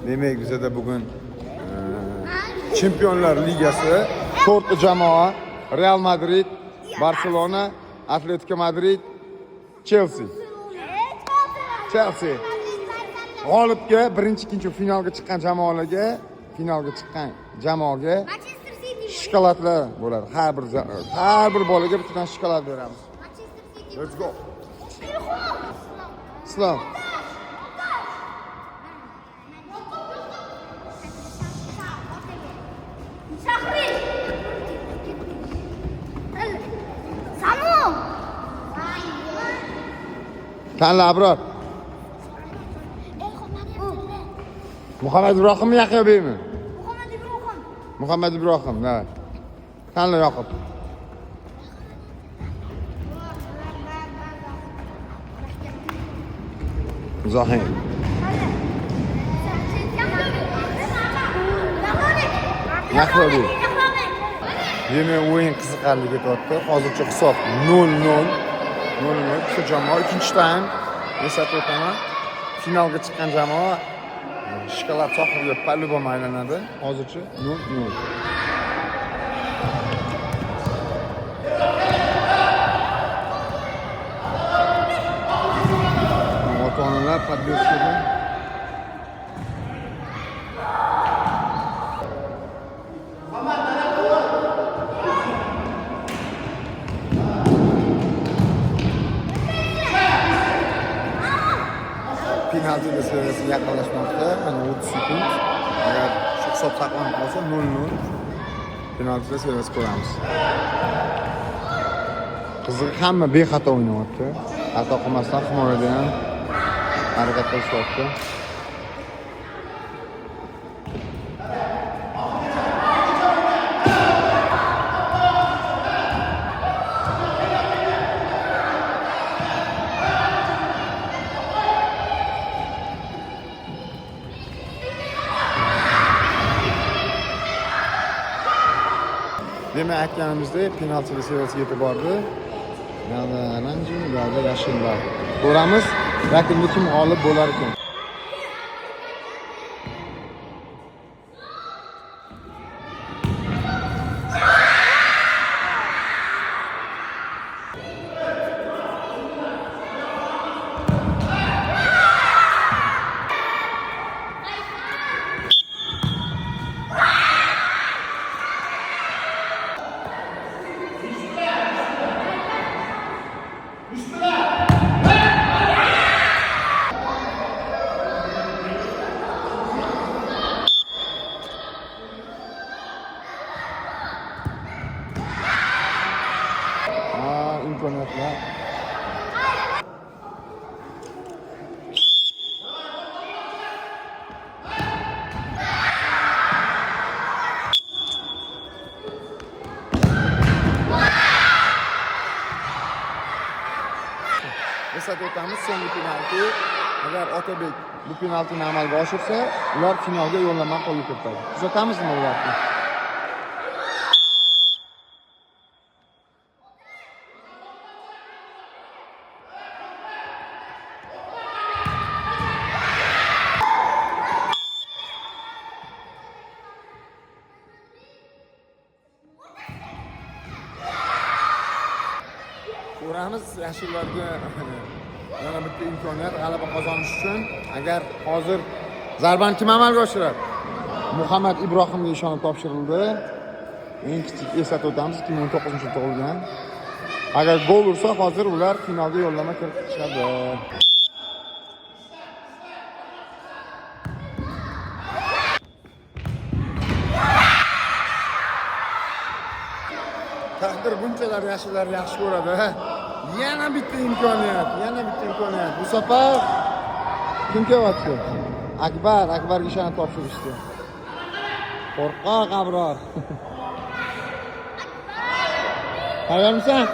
Demek bizda bugun Chempionlar Ligasi 4 jamoa: Real Madrid, Barcelona, Atletico Madrid, Chelsea. G'olibga birinchi, ikkinchi finalga chiqqan jamoaga shokoladlar bo'ladi. Har bir bolaga bittadan shokolad beramiz. Let's go. Islom. Tanla Abror. Muhammad Ibrohim Yaqubiymi? Muhammad Ibrohim, evet. Tanla Yoqub. Zohir. Yaqubiy. Yana o'yin qiziqarli ketyapti. Hozircha hisob 0-0. 0-0. Shu jamoa ikkinchi taym eslatib o'taman. Finalga chiqqan jamoa shokolad sohibiga по-любому aylanadi. Hozircha 0-0. Ota-onalar поддержкаga. Penalti seriyasi yaqinlashmoqda. Mana 30 sekund. Agar shu hisob saqlanib qolsa 0-0 penalti seriyasi ko'ramiz. Qiziq, hamma bexato o'ynayapti. Xato qilmasdan himoyada ham harakat qilishyapti. Demak, aytganimizdek, penalti seriyasiga yetib bordi. Yana oranji, yana yashillar. Ko'ramiz, raqibni kim g'olib bo'lar ekan. imkoniyatlar. Eslatib o'tamiz, so'nggi penalti. Agar Otabek bu penaltini amalga oshirsa, ular finalga yo'llanma qo'lga kiritadi. Kuzatamizmi ularni? Ko'ramiz, yashillarga yana bitta imkoniyat g'alaba qozonish uchun. Agar hozir zarbani kim amalga oshiradi? Muhammad Ibrohimga ishonib topshirildi. Eng kichik eslatib o'tamiz, 2019 tug'ilgan. Agar gol ursa, hozir ular finalga yo'llanma kiritishadi. Taqdir bunchalar yashillar yaxshi ko'radi. Yana bitta imkoniyat. Bu safar kim kelyapti? Akbarga ishonib topshirishdi. Qo'rqoq Abror. Tayyormisan?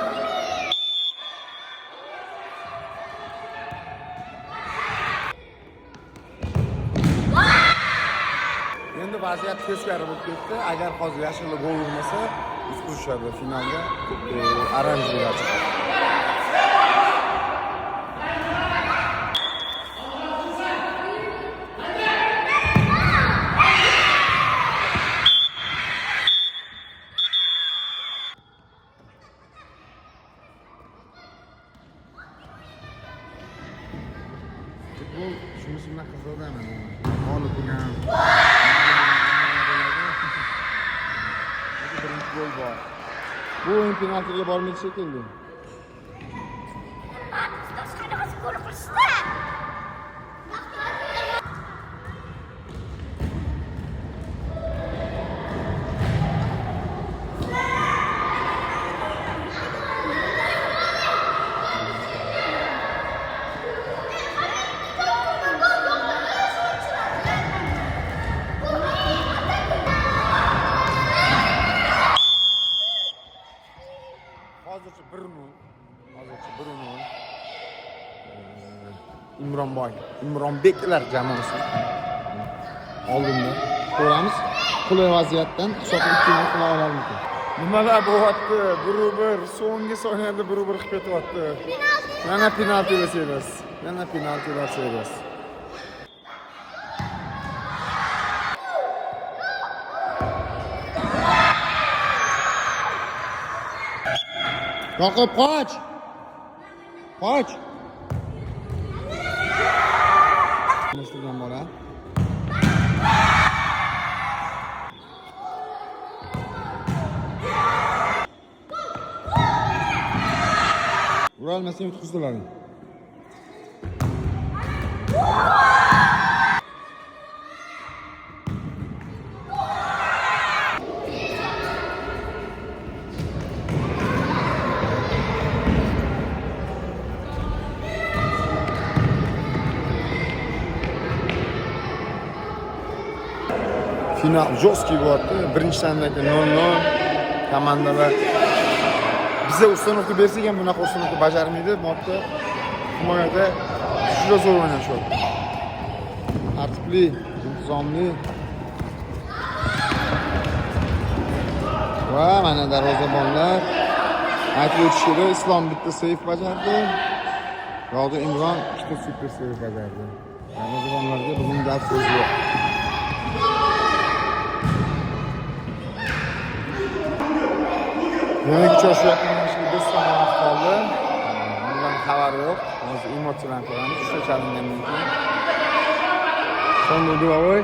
Endi vaziyat teskari bo'lib ketdi. Agar hozir yashillar gol urmasa, urushadi finalga. Oranjilar chiqadi. Olib turgan. Birinchi gol bor. Bu o'yin penaltiga bormaydi shekilli. Hozircha 1-0. Imronbeklar jamoasi. Oldinda ko'ramiz. Qulay vaziyatdan hisobni 2-0 qila olarmiz. Nimalar bo'lyapti? 1-1 so'nggi soniyada 1-1 qilib ketyapti. Yana penaltilar seriyasi. Yoqib qoch. Mushtirgan bola. Uralmasang yutqizdilar. Final jo'ski bo'lyapti. Birinchi taymda 0-0 komandalar biza ustunovka bersak ham bunaqa ustunovka bajarmaydi. Modda himoyada juda zo'r o'ynashyapti. Tartibli, intizomli. Va mana darvozabonlar aytib o'tish kerak, Islom bitta seyf bajardi. Yo'qda Imron ikkita super seyf bajardi. Darvozabonlarga bugun dars so'zi yo'q. Demek ki çoğuşuyatlarının şimdi bir sonu kaldı. Bundan xabar yok. Emotsiyalarni ko'ramiz. Uchta chalingandan keyin. Sonda duavoy.